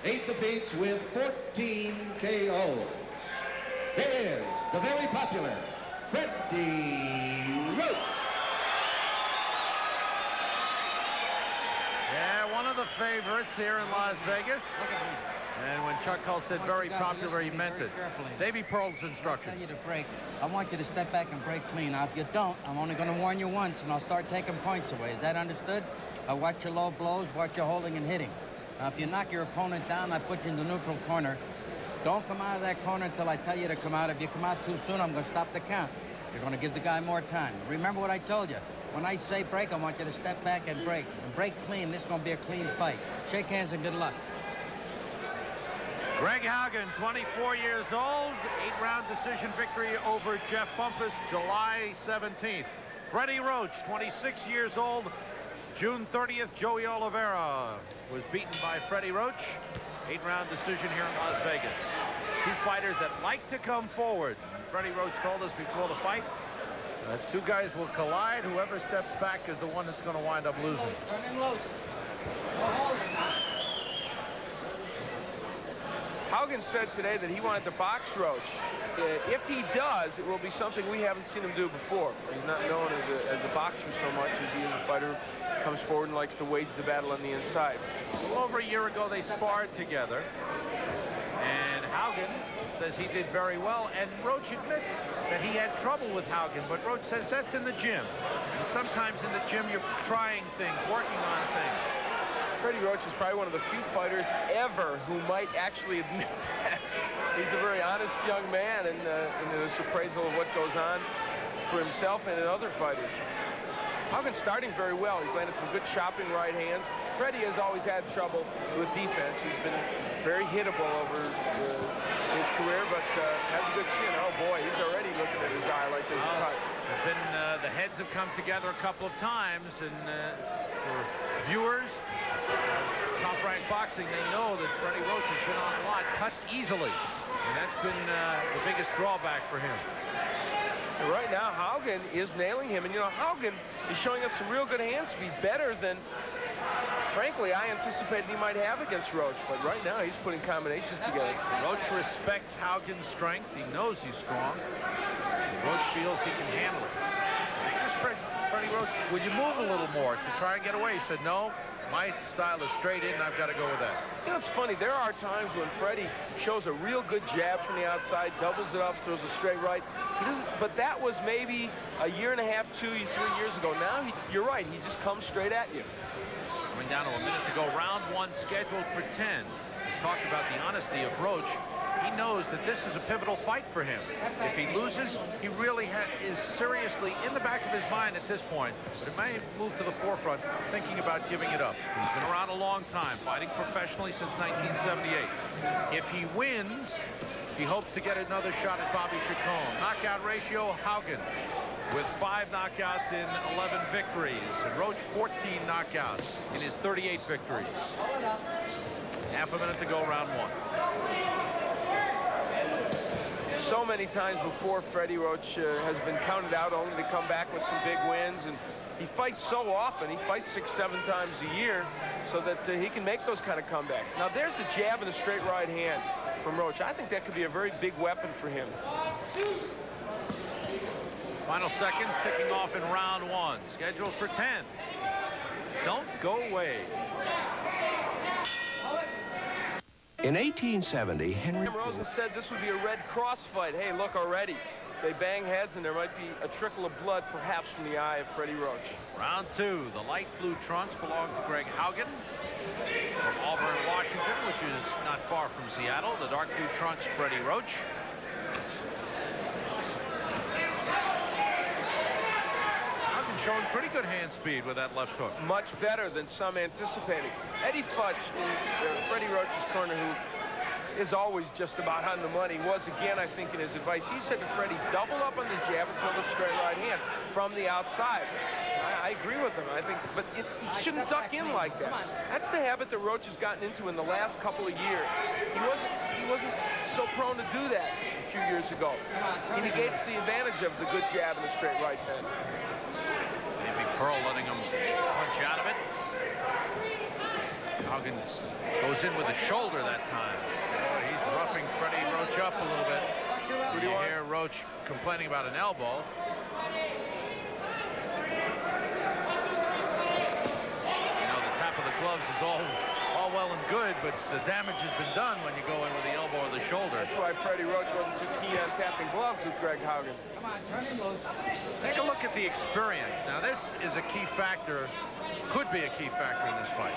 8 defeats with 14 KOs. Here is the very popular Freddie Roach. Yeah, one of the favorites here in Las Vegas. And when Chuck Hull said very popular, he meant it. Davey Pearl's instructions. I tell you to break. I want you to step back and break clean. Now, if you don't, I'm only going to warn you once, and I'll start taking points away. Is that understood? Watch your low blows, watch your holding and hitting. Now, if you knock your opponent down, I put you in the neutral corner. Don't come out of that corner until I tell you to come out. If you come out too soon, I'm going to stop the count. You're going to give the guy more time. Remember what I told you. When I say break, I want you to step back and break. And break clean. This is going to be a clean fight. Shake hands and good luck. Greg Haugen, 24 years old, 8-round decision victory over Jeff Bumpus, July 17th. Freddie Roach, 26 years old, June 30th. Joey Oliveira was beaten by Freddie Roach. 8-round decision here in Las Vegas. Two fighters that like to come forward. Freddie Roach told us before the fight that two guys will collide. Whoever steps back is the one that's going to wind up losing. Turn in loose. Haugen said today that he wanted to box Roach. If he does, it will be something we haven't seen him do before. He's not known as a boxer so much as he is a fighter who comes forward and likes to wage the battle on the inside. Well, over a year ago, they sparred together. And Haugen says he did very well. And Roach admits that he had trouble with Haugen. But Roach says that's in the gym. And sometimes in the gym, you're trying things, working on things. Freddie Roach is probably one of the few fighters ever who might actually admit that. He's a very honest young man in his appraisal of what goes on for himself and in other fighters. Haugen's starting very well. He's landed some good chopping right hands. Freddie has always had trouble with defense. He's been very hittable over his career, but has a good chin. Oh boy, he's already looking at his eye like this. The heads have come together a couple of times, and for viewers, Top Rank Boxing, they know that Freddie Roach has been on a lot, cuts easily, and that's been the biggest drawback for him. And right now, Haugen is nailing him, and you know, Haugen is showing us some real good hand speed, better than, frankly, I anticipated he might have against Roach, but right now he's putting combinations together. Roach respects Haugen's strength. He knows he's strong. Roach feels he can handle it. I asked Freddie Roach, would you move a little more to try and get away? He said, no. My style is straight in, and I've got to go with that. You know, it's funny. There are times when Freddie shows a real good jab from the outside, doubles it up, throws a straight right. He doesn't, but that was maybe a year and a half, 2, 3 years ago. Now, you're right. He just comes straight at you. Coming down to a minute to go. Round 1 scheduled for 10. We talked about the honesty of Roach. He knows that this is a pivotal fight for him. If he loses, he really is seriously in the back of his mind at this point. But it may move to the forefront, thinking about giving it up. He's been around a long time, fighting professionally since 1978. If he wins, he hopes to get another shot at Bobby Chacon. Knockout ratio, Haugen with 5 knockouts in 11 victories. And Roach, 14 knockouts in his 38 victories. Half a minute to go, round 1. So many times before, Freddie Roach has been counted out only to come back with some big wins, and he fights so often. He fights 6, 7 times a year so that he can make those kind of comebacks. Now there's the jab and the straight right hand from Roach. I think that could be a very big weapon for him. Final seconds ticking off in round 1. Scheduled for 10. Don't go away. In 1870, Henry Rosen said this would be a Red Cross fight. Hey, look already. They bang heads, and there might be a trickle of blood, perhaps, from the eye of Freddie Roach. Round 2. The light blue trunks belong to Greg Haugen from Auburn, Washington, which is not far from Seattle. The dark blue trunks, Freddie Roach. Showing pretty good hand speed with that left hook. Much better than some anticipated. Eddie Futch in Freddie Roach's corner, who is always just about on the money, was again, I think, in his advice. He said to Freddie, double up on the jab and throw the straight right hand from the outside. I agree with him. I think, but he shouldn't duck in like that. That's the habit that Roach has gotten into in the last couple of years. He wasn't so prone to do that a few years ago. He negates the advantage of the good jab and the straight right hand. Pearl letting him punch out of it. Haugen goes in with a shoulder that time. Boy, he's roughing Freddie Roach up a little bit. You hear Roach complaining about an elbow. You know, the tap of the gloves is all well and good, but the damage has been done when you go in with the elbow or the shoulder. That's why Freddie Roach wasn't too keen on tapping gloves with Greg Haugen. Come on, turn him loose. Take a look at the experience. Now, this is a key factor, could be a key factor in this fight.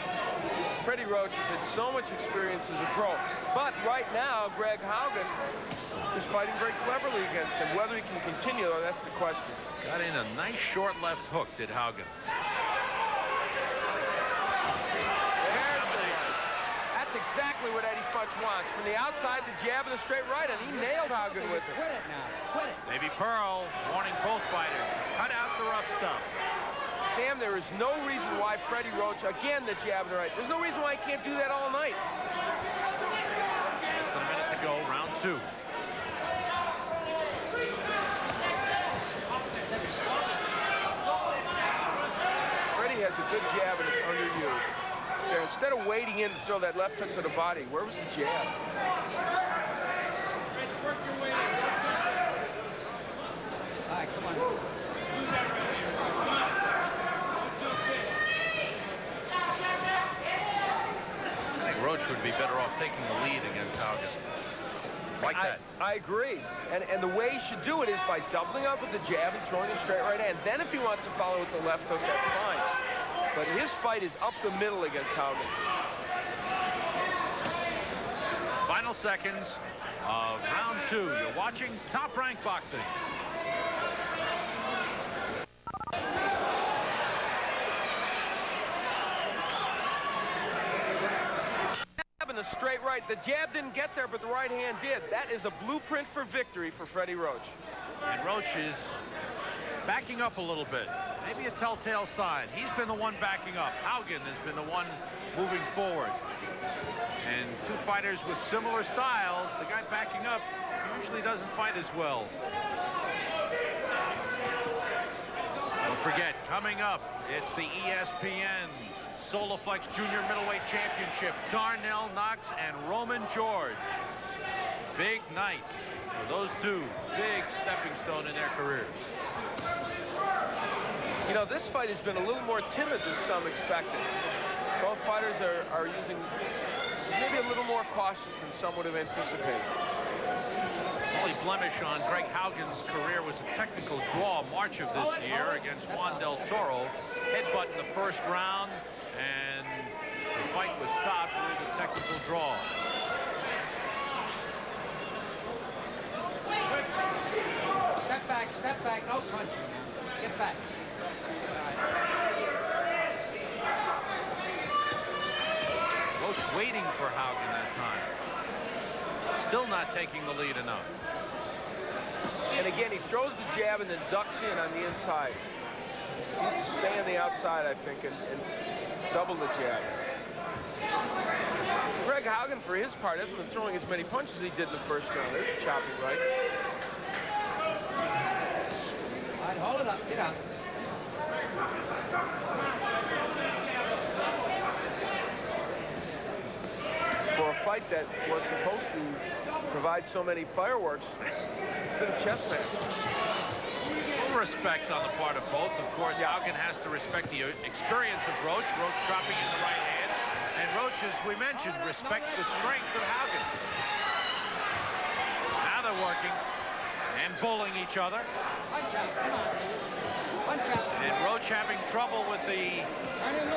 Freddie Roach has so much experience as a pro, but right now, Greg Haugen is fighting very cleverly against him. Whether he can continue, though, that's the question. Got in a nice short left hook, did Haugen. That's exactly what Eddie Futch wants. From the outside, the jab and the straight right, and he nailed Haugen with it. Quit it now. Quit it. Maybe Pearl warning both fighters. Cut out the rough stuff. Sam, there is no reason why Freddie Roach, again, the jab and the right. There's no reason why he can't do that all night. Less than a minute to go, round 2. Freddie has a good jab and it's underused. There, instead of wading in to throw that left hook to the body, where was the jab? All right, come on. I think Roach would be better off taking the lead against Haugen. Like that. I agree. And the way he should do it is by doubling up with the jab and throwing the straight right hand. Then if he wants to follow with the left hook, that's fine. But his fight is up the middle against Haugen. Final seconds of round 2. You're watching Top Rank Boxing. Jab and the straight right. The jab didn't get there, but the right hand did. That is a blueprint for victory for Freddie Roach. And Roach is backing up a little bit. Maybe a telltale sign. He's been the one backing up. Haugen has been the one moving forward. And two fighters with similar styles, the guy backing up usually doesn't fight as well. Don't forget, coming up, it's the ESPN Soloflex Junior Middleweight Championship. Darnell Knox and Roman George. Big night for those two. Big stepping stone in their careers. You know, this fight has been a little more timid than some expected. Both fighters are using maybe a little more cautious than some would have anticipated. The only blemish on Greg Haugen's career was a technical draw March of this year against Juan Del Toro. Headbutt in the first round, and the fight was stopped with a technical draw. Step back, no punching. Get back. Roach waiting for Haugen that time. Still not taking the lead enough. And again, he throws the jab and then ducks in on the inside. He needs to stay on the outside, I think, and double the jab. Greg Haugen, for his part, hasn't been throwing as many punches as he did in the first round. There's a chopping right. All right, hold it up. Get up. For a fight that was supposed to provide so many fireworks, it's been a chess match. Full respect on the part of both. Of course, Haugen has to respect the experience of Roach. Roach dropping in the right hand. And Roach, as we mentioned, respects the strength of Haugen. Now they're working and bullying each other. Punch out, come on. Punch out. And Roach having trouble with the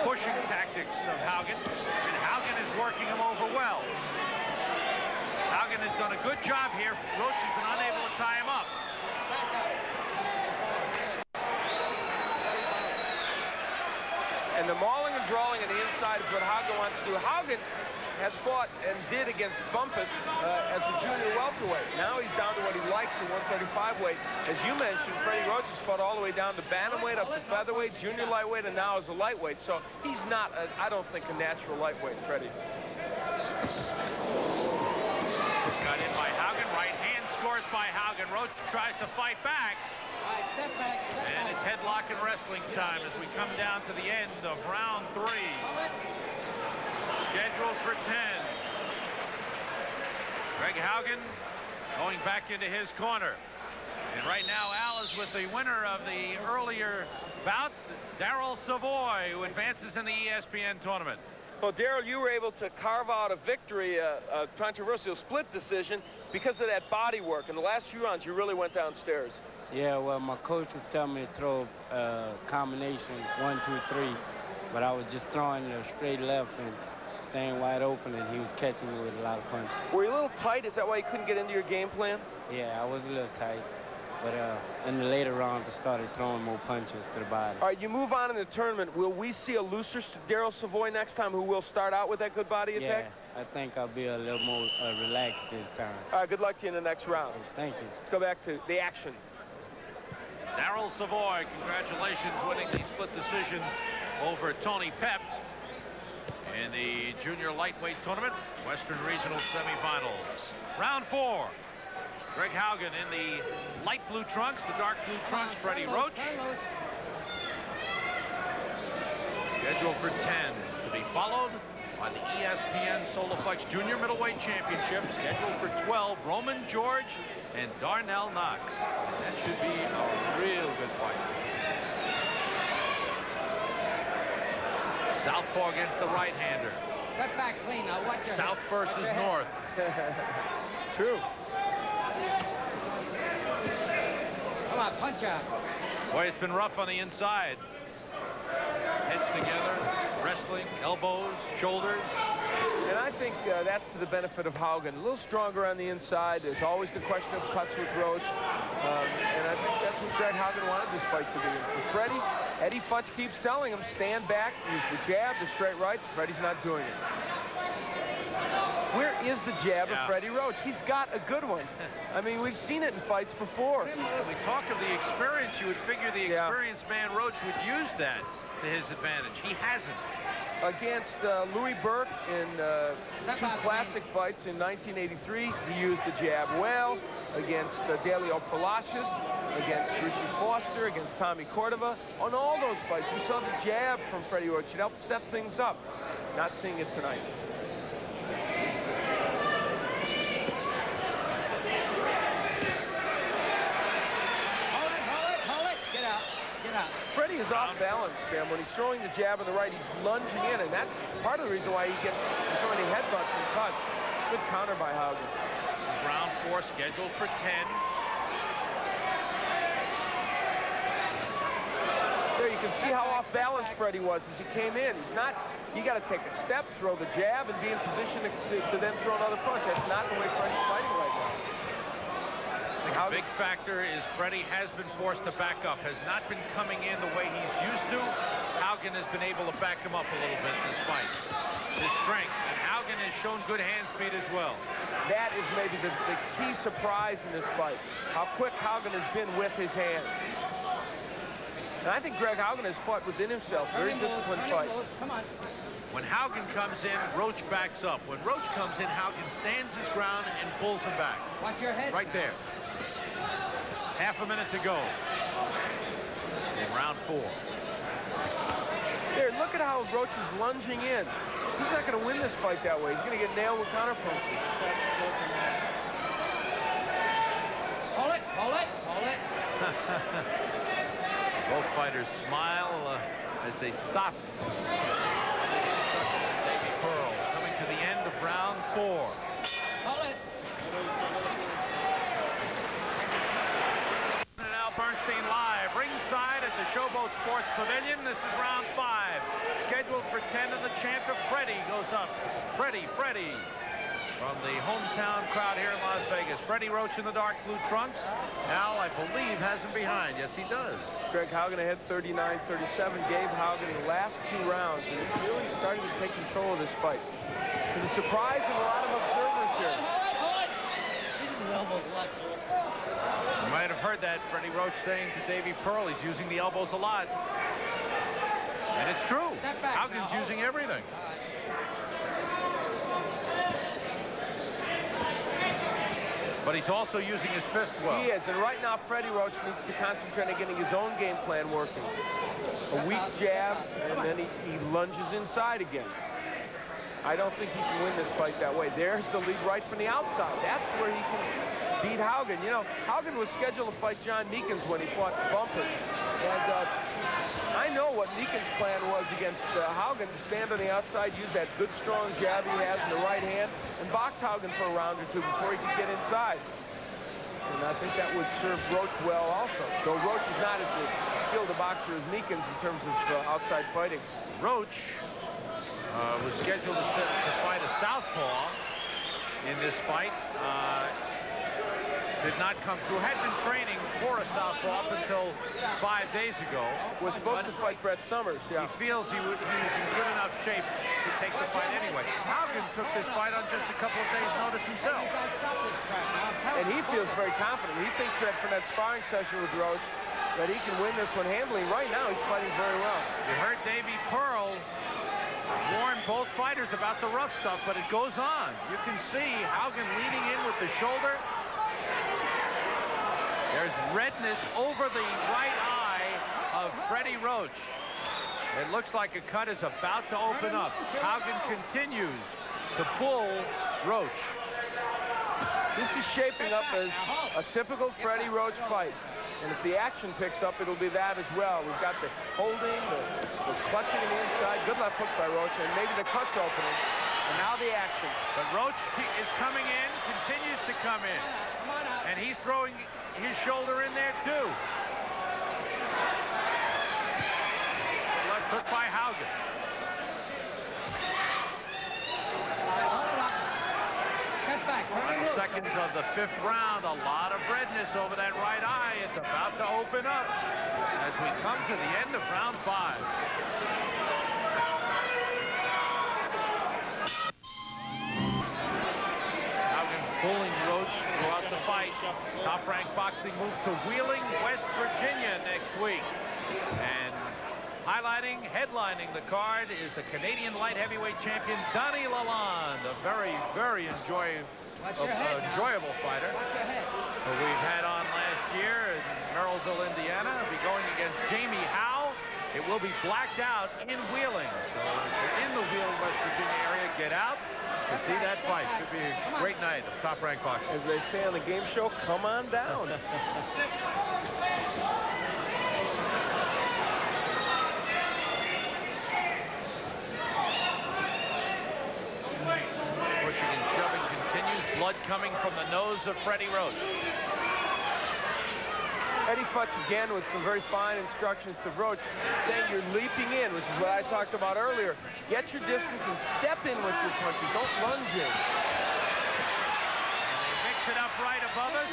pushing tactics of Haugen. And Haugen is working him over well. Haugen has done a good job here. Roach has been unable to tie him up. And the mauling and brawling on the inside is what Haugen wants to do. Haugen has fought and did against Bumpus as a junior welterweight. Now he's down to what he likes in 135 weight. As you mentioned, Freddie Roach has fought all the way down to bantamweight, up to featherweight, junior lightweight, and now as a lightweight. So he's not, I don't think, a natural lightweight, Freddie. Got in by Haugen. Right hand scores by Haugen. Roach tries to fight back. All right, step back, step back. And it's headlock and wrestling time as we come down to the end of round 3. scheduled for 10. Greg Haugen going back into his corner. And right now, Al is with the winner of the earlier bout, Darryl Savoy, who advances in the ESPN tournament. Well, Darryl, you were able to carve out a victory, a controversial split decision, because of that body work. In the last few rounds, you really went downstairs. Yeah, well, my coach was telling me to throw combination 1, 2, 3, but I was just throwing a straight left and staying wide open, and he was catching me with a lot of punches. Were you a little tight? Is that why you couldn't get into your game plan? Yeah, I was a little tight, but in the later rounds, I started throwing more punches to the body. All right, you move on in the tournament. Will we see a looser Darryl Savoy next time, who will start out with that good body attack? Yeah, I think I'll be a little more relaxed this time. All right, good luck to you in the next round. Thank you. Let's go back to the action. Darryl Savoy, congratulations, winning the split decision over Tony Pep in the junior lightweight tournament, Western Regional semifinals. Round 4. Greg Haugen in the light blue trunks, the dark blue trunks, Freddie Roach. Scheduled for 10, to be followed by the ESPN Soloflex Junior Middleweight Championship, scheduled for 12, Roman George and Darnell Knox. That should be a real good fight. Southpaw against the right-hander. Step back clean. Now watch your South head. versus Watch your head. North. True. Come on, punch out. Boy, it's been rough on the inside. Heads together, wrestling, elbows, shoulders. And I think that's to the benefit of Haugen. A little stronger on the inside. There's always the question of cuts with Roach. And I think that's what Greg Haugen wanted this fight to be. For Freddie, Eddie Futch keeps telling him, stand back, use the jab, the straight right. Freddie's not doing it. Where is the jab of Freddie Roach? He's got a good one. I mean, we've seen it in fights before. When we talk of the experience, you would figure the experienced man Roach would use that to his advantage. He hasn't. Against Louis Burke in 2 classic fights in 1983, he used the jab well. Against Delio Palacios, against Richie Foster, against Tommy Cordova. On all those fights, we saw the jab from Freddie Roach. It helped set things up. Not seeing it tonight. Hold it. Get out. Freddie is off balance, Sam. When he's throwing the jab on the right, he's lunging in, and that's part of the reason why he gets so many headbutts and cuts. Good counter by Haugen. This is round 4, scheduled for 10. There, you can see how off balance Freddie was as he came in. He's not, you got to take a step, throw the jab, and be in position to then throw another punch. That's not the way Freddie's fighting right now. A big factor is Freddie has been forced to back up, has not been coming in the way he's used to. Haugen has been able to back him up a little bit in this fight. His strength, and Haugen has shown good hand speed as well. That is maybe the key surprise in this fight, how quick Haugen has been with his hands. And I think Greg Haugen has fought within himself. Very disciplined fight. Come on. When Haugen comes in, Roach backs up. When Roach comes in, Haugen stands his ground and pulls him back. Watch your head. Right there. Half a minute to go in round 4. There, look at how Roach is lunging in. He's not going to win this fight that way. He's going to get nailed with counterpunches. Hold it. Both fighters smile as they stop. Davey Pearl coming to the end of round 4. Hold it. Al Bernstein live ringside at the Showboat Sports Pavilion. This is round 5, scheduled for 10, and the chant of Freddie goes up. Freddie from the hometown crowd here in Las Vegas. Freddie Roach in the dark blue trunks. Al, I believe, has him behind. Yes, he does. Greg Haugen ahead 39-37, gave Haugen the last 2 rounds, and it's really starting to take control of this fight. To the surprise of a lot of observers here. You might have heard that, Freddie Roach saying to Davey Pearl, he's using the elbows a lot. And it's true. Haugen's using everything. But he's also using his fist well. He is, and right now Freddie Roach needs to concentrate on getting his own game plan working. A weak jab, and then he lunges inside again. I don't think he can win this fight that way. There's the lead right from the outside. That's where he can beat Haugen. You know, Haugen was scheduled to fight John Meekins when he fought the Bumper. And I know what Meekins' plan was against Haugen, to stand on the outside, use that good, strong jab he has in the right hand, and box Haugen for a round or two before he could get inside. And I think that would serve Roach well also, though Roach is not as skilled a boxer as Meekins in terms of outside fighting. Roach was scheduled to fight a southpaw in this fight. Did not come through. Had been training for a southpaw up until 5 days ago. Was supposed to fight Brett Summers, yeah. He feels he's in good enough shape to take the fight anyway. Haugen took this fight on just a couple of days' notice himself. And he feels very confident. He thinks that for that sparring session with Roach, that he can win this one handily. Right now, he's fighting very well. You heard Davey Pearl warn both fighters about the rough stuff, but it goes on. You can see Haugen leaning in with the shoulder. There's redness over the right eye of Freddie Roach. It looks like a cut is about to open up. Haugen continues to pull Roach. This is shaping up as a typical Freddie Roach fight. And if the action picks up, it'll be that as well. We've got the holding, the clutching in the inside. Good left hook by Roach, and maybe the cut's opening. And now the action. But Roach is coming in, continues to come in. And he's throwing his shoulder in there, too. Left hook by Haugen. Seconds of the 5th round. A lot of redness over that right eye. It's about to open up as we come to the end of round 5. Haugen pulling Roach throughout the fight. Top Rank Boxing moves to Wheeling, West Virginia next week. And headlining the card is the Canadian light heavyweight champion, Donnie Lalonde, a very, very enjoyable fighter who we've had on last year in Merrillville, Indiana. He'll be going against Jamie Howe. It will be blacked out in Wheeling. So if you're in the Wheeling, West Virginia area, get out to see that fight. Should be a great night of Top Rank Boxing. As they say on the game show, come on down. Pushing and shoving continues. Blood coming from the nose of Freddie Roach. Eddie Futch again with some very fine instructions to Roach, saying you're leaping in, which is what I talked about earlier. Get your distance and step in with your punches. Don't lunge in. And they mix it up right above us.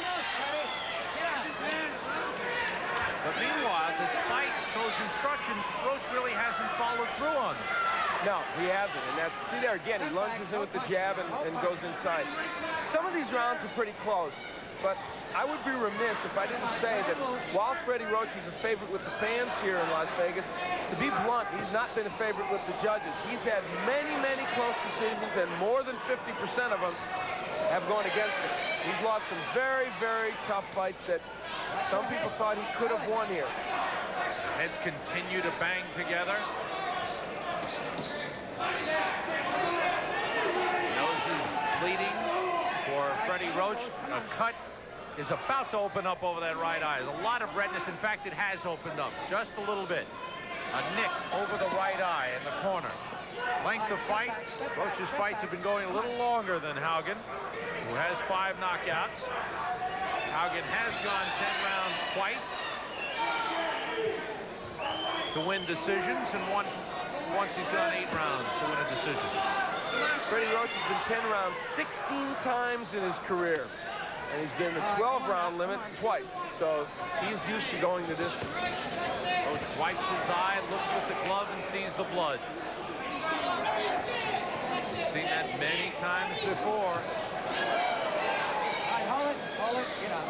But meanwhile, despite those instructions, Roach really hasn't followed through on them. No, he hasn't. And see there again, he lunges in with the jab and goes inside. Some of these rounds are pretty close. But I would be remiss if I didn't say that while Freddie Roach is a favorite with the fans here in Las Vegas, to be blunt, he's not been a favorite with the judges. He's had many, many close decisions, and more than 50% of them have gone against him. He's lost some very, very tough fights that some people thought he could have won here. Heads continue to bang together. Nose is bleeding for Freddie Roach. A cut is about to open up over that right eye. There's a lot of redness. In fact, it has opened up just a little bit. A nick over the right eye in the corner. Length of fight. Roach's fights have been going a little longer than Haugen, who has 5 knockouts. Haugen has gone 10 rounds twice to win decisions, and once he's gone 8 rounds to win a decision. Freddie Roach has been 10 rounds 16 times in his career. And he's been the 12-round limit twice. So he's used to going the distance. Roach wipes his eye, looks at the glove, and sees the blood. Seen that many times before. Hold it, get up.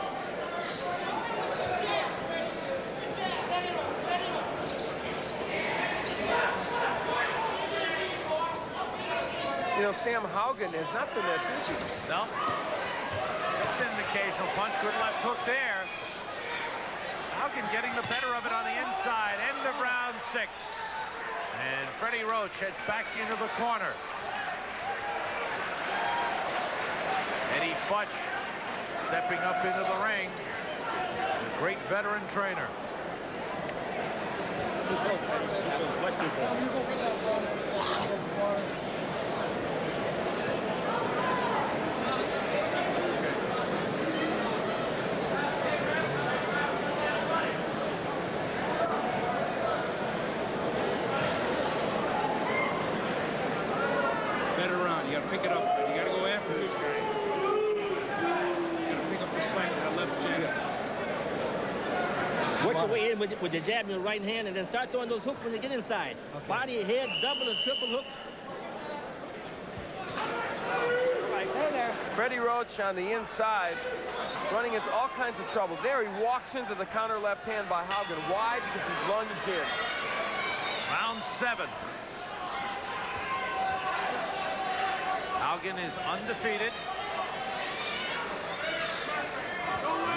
You know, Sam Haugen has not been that busy. No. It's an occasional punch. Good left hook there. Haugen getting the better of it on the inside. End of round 6. And Freddie Roach heads back into the corner. Futch stepping up into the ring. A great veteran trainer. Better round. You got to pick it up. You got to go after this guy. You got to pick up the slang with that left jab. Work your way in with your jab in your right hand and then start throwing those hooks when you get inside. Okay. Body, head, double and triple hooks. Hey there. Freddie Roach on the inside, running into all kinds of trouble. There he walks into the counter left hand by Haugen. Why? Because he's lunged in. Round 7. Haugen is undefeated.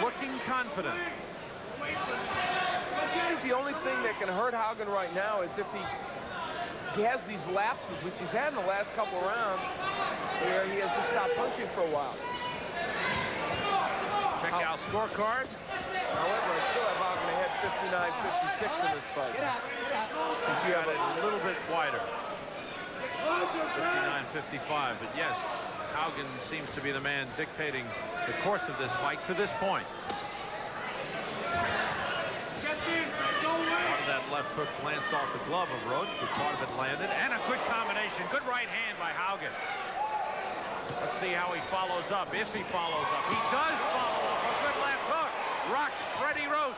Looking confident. I think the only thing that can hurt Haugen right now is if he has these lapses, which he's had in the last couple of rounds, where he has to stop punching for a while. Check out scorecard. However, I still have Haugen ahead 59-56 in this fight. He got it a little bit wider. 59-55, but yes, Haugen seems to be the man dictating the course of this fight to this point. Part of that left hook glanced off the glove of Roach, but part of it landed, and a good combination. Good right hand by Haugen. Let's see how he follows up, if he follows up. He does follow up. A good left hook. Rocks Freddie Roach.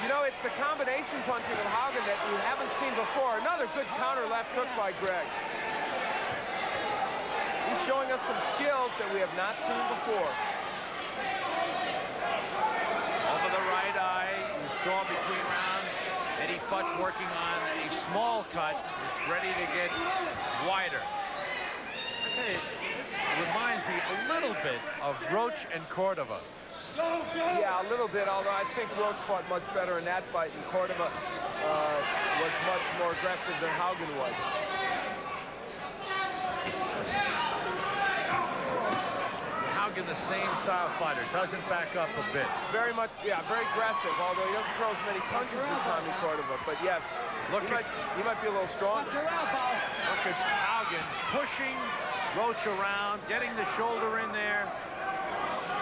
You know, it's the combination punching of Haugen that we haven't seen before. Another good counter left hook by Greg. He's showing us some skills that we have not seen before. Over the right eye, you saw between rounds Eddie Futch working on a small cut. It's ready to get wider. Okay, this reminds me a little bit of Roach and Cordova. Yeah, a little bit, although I think Roach fought much better in that fight, and Cordova was much more aggressive than Haugen was. Haugen, the same style fighter, doesn't back up a bit. Very much, yeah, very aggressive, although he doesn't throw as many punches as Tommy Cordova. But yes, he might be a little stronger. Look at Haugen pushing Roach around, getting the shoulder in there,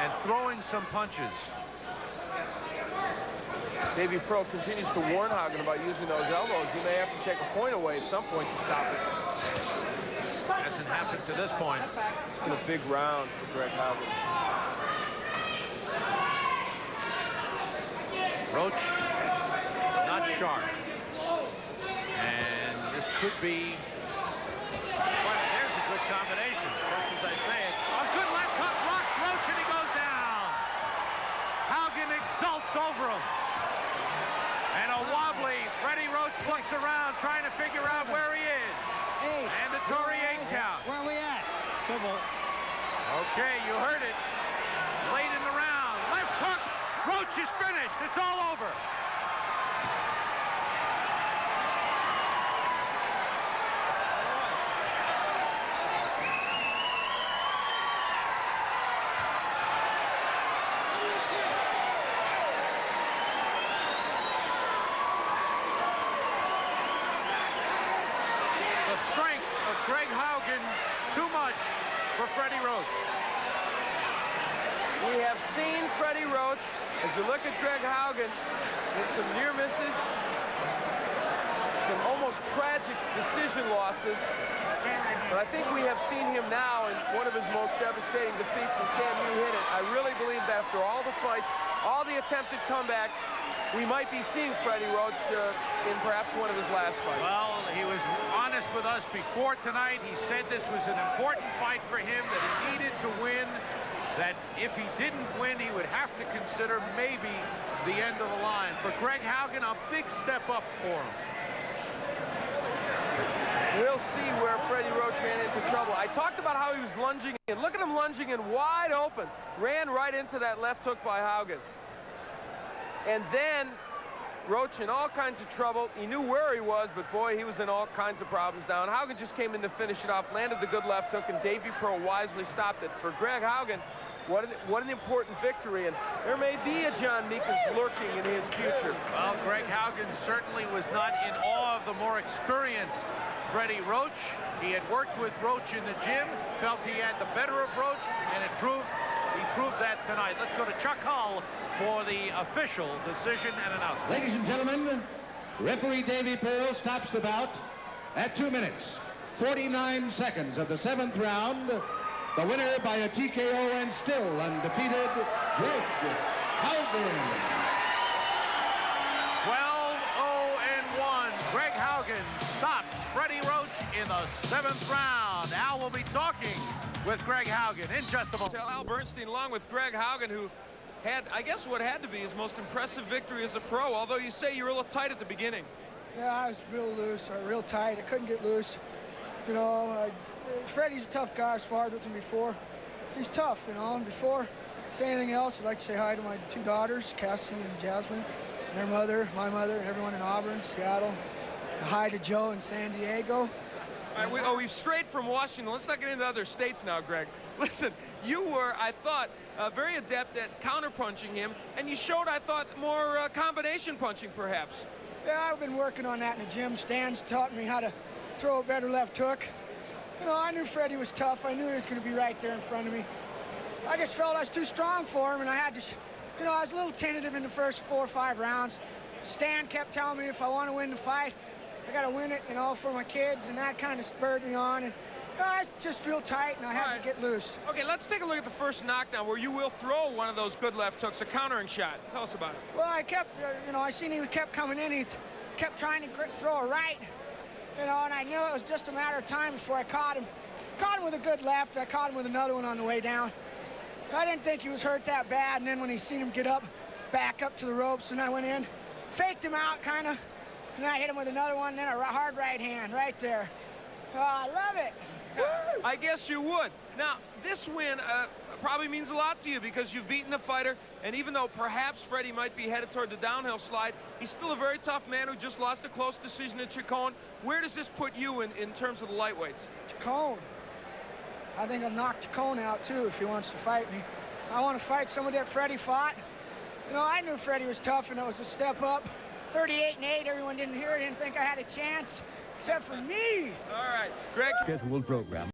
and throwing some punches. Davey Pro continues to warn Haugen about using those elbows. He may have to take a point away at some point to stop it. Hasn't happened to this point. It's been a big round for Greg Haugen. Roach, not sharp. And this could be... Well, there's a good combination. Just as I say it. A good left hook, rocks Roach, and he goes down. Haugen exults over him. And a wobbly Freddie Roach looks around, trying to figure out where he is. Mandatory 8 count. Where are we at? Okay, you heard it. Late in the round. Left hook. Roach is finished. It's all over. Greg Haugen, too much for Freddie Roach. We have seen Freddie Roach, as you look at Greg Haugen, in some near misses, some almost tragic decision losses. But I think we have seen him now in one of his most devastating defeats, and Sam, you hit it. I really believe that after all the fights, all the attempted comebacks, we might be seeing Freddie Roach in perhaps one of his last fights. Well, he was honest with us before tonight. He said this was an important fight for him, that he needed to win, that if he didn't win, he would have to consider maybe the end of the line. For Greg Haugen, a big step up for him. We'll see where Freddie Roach ran into trouble. I talked about how he was lunging in. Look at him lunging in wide open. Ran right into that left hook by Haugen. And then Roach in all kinds of trouble. He knew where he was, but boy, he was in all kinds of problems down. Haugen just came in to finish it off, landed the good left hook, and Davey Pearl wisely stopped it. For Greg Haugen, what an important victory, and there may be a John Meekins lurking in his future. Well, Greg Haugen certainly was not in awe of the more experienced Freddie Roach. He had worked with Roach in the gym, felt he had the better of Roach, and he proved that tonight. Let's go to Chuck Hull for the official decision and announcement. Ladies and gentlemen, referee Davey Pearl stops the bout at 2 minutes, 49 seconds of the 7th round. The winner by a TKO and still undefeated, Greg Haugen. 12-0-1. Greg Haugen stops Freddie Roach in the 7th round. Al will be talking with Greg Haugen in just a moment. Al Bernstein along with Greg Haugen, who had, I guess, what had to be his most impressive victory as a pro, although you say you were a little tight at the beginning. Yeah, I was real loose, real tight. I couldn't get loose. You know, Freddie's a tough guy. I've sparred with him before. He's tough, you know. And before I say anything else, I'd like to say hi to my 2 daughters, Cassie and Jasmine, and their mother, my mother, and everyone in Auburn, Seattle. And hi to Joe in San Diego. All right, we've strayed from Washington. Let's not get into other states now, Greg. Listen, you were, I thought, very adept at counter-punching him, and you showed, I thought, more combination punching, perhaps. Yeah, I've been working on that in the gym. Stan's taught me how to throw a better left hook. You know, I knew Freddie was tough. I knew he was going to be right there in front of me. I just felt I was too strong for him, and I had to, you know, I was a little tentative in the first 4 or 5 rounds. Stan kept telling me if I want to win the fight, I got to win it, you know, for my kids, and that kind of spurred me on. And you know, I just feel tight, and I had to get loose. Okay, let's take a look at the first knockdown where you will throw one of those good left hooks, a countering shot. Tell us about it. Well, I kept, you know, I seen he kept coming in. He kept trying to throw a right, you know, and I knew it was just a matter of time before I caught him. Caught him with a good left. I caught him with another one on the way down. I didn't think he was hurt that bad, and then when he seen him get up, back up to the ropes, and I went in, faked him out, kind of, and I hit him with another one, then a hard right hand right there. Oh, I love it. I guess you would. Now, this win probably means a lot to you because you've beaten the fighter, and even though perhaps Freddie might be headed toward the downhill slide, he's still a very tough man who just lost a close decision at Chacon. Where does this put you in terms of the lightweights? Chacon. I think I'll knock Chacon out, too, if he wants to fight me. I want to fight someone that Freddie fought. You know, I knew Freddie was tough, and it was a step up. 38-8, everyone didn't hear it, didn't think I had a chance, except for me. All right, Greg. Scheduled program.